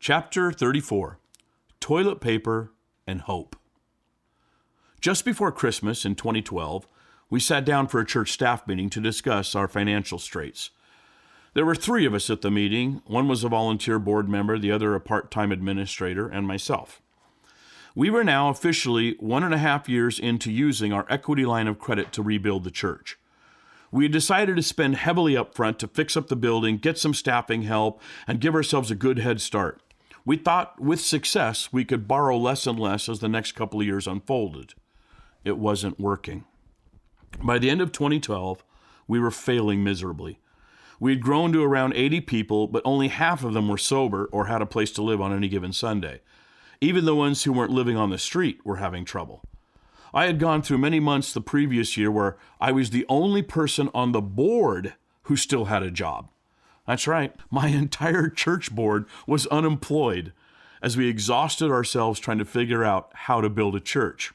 Chapter 34, Toilet Paper and Hope. Just before Christmas in 2012, we sat down for a church staff meeting to discuss our financial straits. There were three of us at the meeting. One was a volunteer board member, the other a part-time administrator, and myself. We were now officially 1.5 years into using our equity line of credit to rebuild the church. We had decided to spend heavily up front to fix up the building, get some staffing help, and give ourselves a good head start. We thought with success we could borrow less and less as the next couple of years unfolded. It wasn't working. By the end of 2012, we were failing miserably. We had grown to around 80 people, but only half of them were sober or had a place to live on any given Sunday. Even the ones who weren't living on the street were having trouble. I had gone through many months the previous year where I was the only person on the board who still had a job. That's right, my entire church board was unemployed as we exhausted ourselves trying to figure out how to build a church.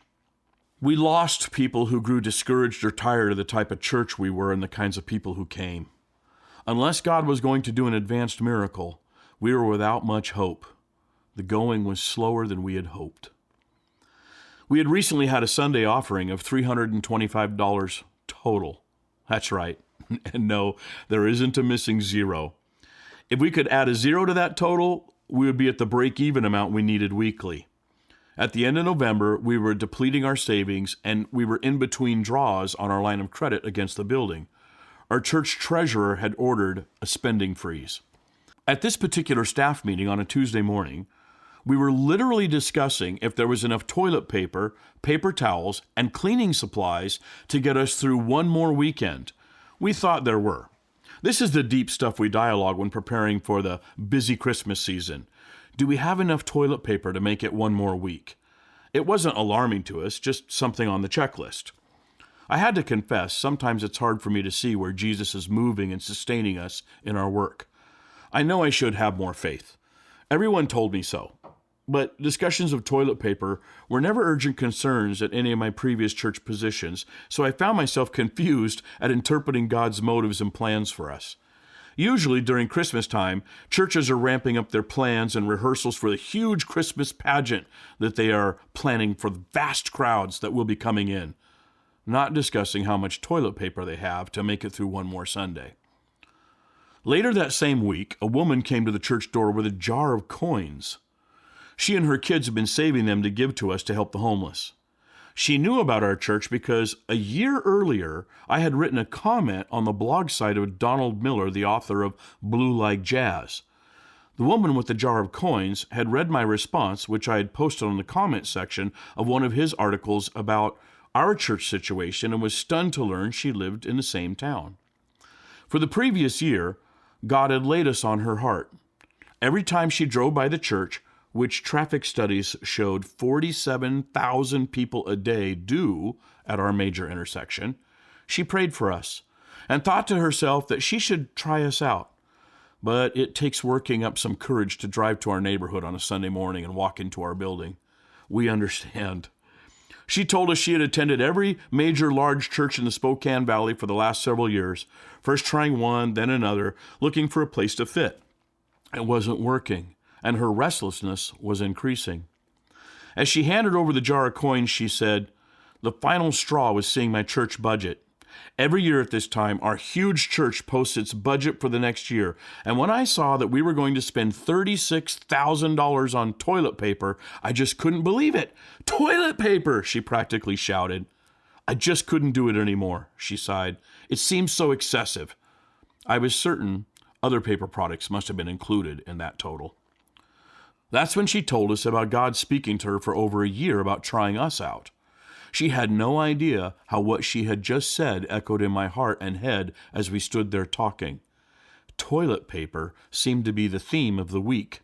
We lost people who grew discouraged or tired of the type of church we were and the kinds of people who came. Unless God was going to do an advanced miracle, we were without much hope. The going was slower than we had hoped. We had recently had a Sunday offering of $325 total. That's right. And no, there isn't a missing zero. If we could add a zero to that total, we would be at the break-even amount we needed weekly. At the end of November, we were depleting our savings, and we were in between draws on our line of credit against the building. Our church treasurer had ordered a spending freeze. At this particular staff meeting on a Tuesday morning, we were literally discussing if there was enough toilet paper, paper towels, and cleaning supplies to get us through one more weekend. We thought there were. This is the deep stuff we dialogue when preparing for the busy Christmas season. Do we have enough toilet paper to make it one more week? It wasn't alarming to us, just something on the checklist. I had to confess, sometimes it's hard for me to see where Jesus is moving and sustaining us in our work. I know I should have more faith. Everyone told me so. But discussions of toilet paper were never urgent concerns at any of my previous church positions, so I found myself confused at interpreting God's motives and plans for us. Usually during Christmas time, churches are ramping up their plans and rehearsals for the huge Christmas pageant that they are planning for the vast crowds that will be coming in, not discussing how much toilet paper they have to make it through one more Sunday. Later that same week, a woman came to the church door with a jar of coins. She and her kids had been saving them to give to us to help the homeless. She knew about our church because a year earlier, I had written a comment on the blog site of Donald Miller, the author of Blue Like Jazz. The woman with the jar of coins had read my response, which I had posted on the comment section of one of his articles about our church situation, and was stunned to learn she lived in the same town. For the previous year, God had laid us on her heart. Every time she drove by the church, which traffic studies showed 47,000 people a day do at our major intersection, she prayed for us and thought to herself that she should try us out. But it takes working up some courage to drive to our neighborhood on a Sunday morning and walk into our building. We understand. She told us she had attended every major large church in the Spokane Valley for the last several years, first trying one, then another, looking for a place to fit. It wasn't working, and her restlessness was increasing. As she handed over the jar of coins, she said, "The final straw was seeing my church budget. Every year at this time, our huge church posts its budget for the next year, and when I saw that we were going to spend $36,000 on toilet paper, I just couldn't believe it. Toilet paper!" she practically shouted. "I just couldn't do it anymore," she sighed. "It seems so excessive." I was certain other paper products must have been included in that total. That's when she told us about God speaking to her for over a year about trying us out. She had no idea how what she had just said echoed in my heart and head as we stood there talking. Toilet paper seemed to be the theme of the week.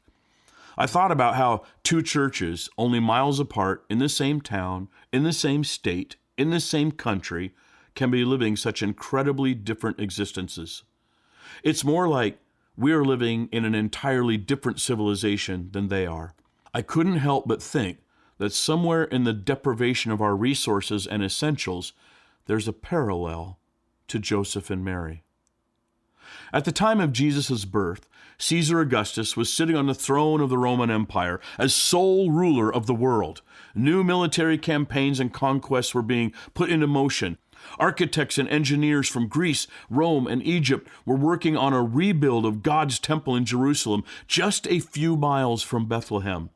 I thought about how two churches, only miles apart, in the same town, in the same state, in the same country, can be living such incredibly different existences. It's more like we are living in an entirely different civilization than they are. I couldn't help but think that somewhere in the deprivation of our resources and essentials, there's a parallel to Joseph and Mary. At the time of Jesus' birth, Caesar Augustus was sitting on the throne of the Roman Empire as sole ruler of the world. New military campaigns and conquests were being put into motion. Architects and engineers from Greece, Rome, and Egypt were working on a rebuild of God's temple in Jerusalem, just a few miles from Bethlehem.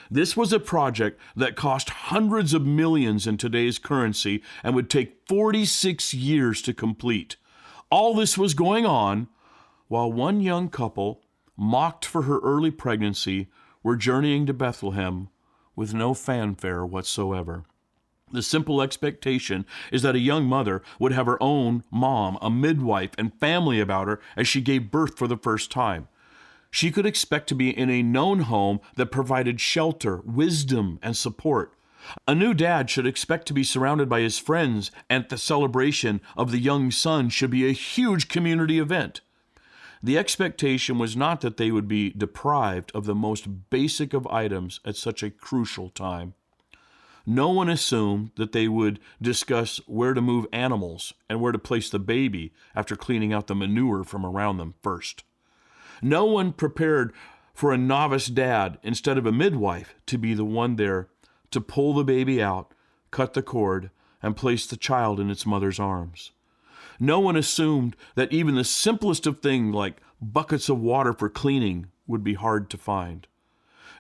This was a project that cost hundreds of millions in today's currency and would take 46 years to complete. All this was going on while one young couple, mocked for her early pregnancy, were journeying to Bethlehem with no fanfare whatsoever. The simple expectation is that a young mother would have her own mom, a midwife, and family about her as she gave birth for the first time. She could expect to be in a known home that provided shelter, wisdom, and support. A new dad should expect to be surrounded by his friends, and the celebration of the young son should be a huge community event. The expectation was not that they would be deprived of the most basic of items at such a crucial time. No one assumed that they would discuss where to move animals and where to place the baby after cleaning out the manure from around them first. No one prepared for a novice dad instead of a midwife to be the one there to pull the baby out, cut the cord, and place the child in its mother's arms. No one assumed that even the simplest of things like buckets of water for cleaning would be hard to find.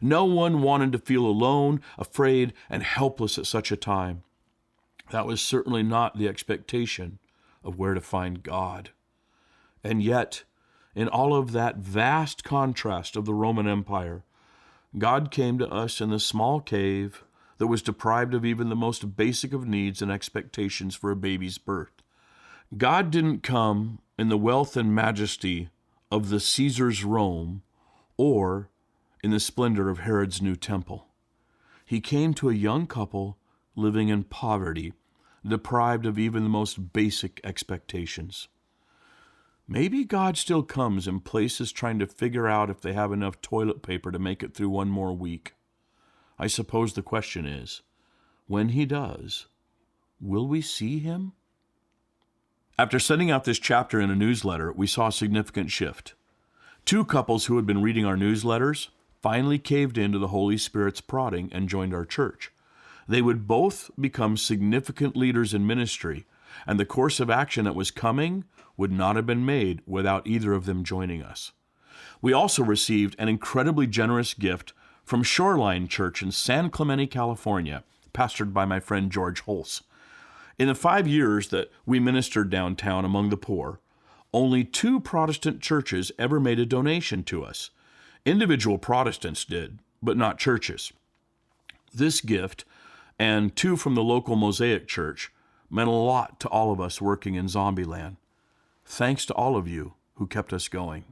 No one wanted to feel alone, afraid, and helpless at such a time. That was certainly not the expectation of where to find God. And yet, in all of that vast contrast of the Roman Empire, God came to us in the small cave that was deprived of even the most basic of needs and expectations for a baby's birth. God didn't come in the wealth and majesty of the Caesar's Rome or in the splendor of Herod's new temple. He came to a young couple living in poverty, deprived of even the most basic expectations. Maybe God still comes in places trying to figure out if they have enough toilet paper to make it through one more week. I suppose the question is, when he does, will we see him? After sending out this chapter in a newsletter, we saw a significant shift. Two couples who had been reading our newsletters finally caved into the Holy Spirit's prodding and joined our church. They would both become significant leaders in ministry, and the course of action that was coming would not have been made without either of them joining us. We also received an incredibly generous gift from Shoreline Church in San Clemente, California, pastored by my friend George Holz. In the 5 years that we ministered downtown among the poor, only 2 Protestant churches ever made a donation to us. Individual Protestants did, but not churches. This gift, and 2 from the local Mosaic Church, meant a lot to all of us working in Zombieland. Thanks to all of you who kept us going.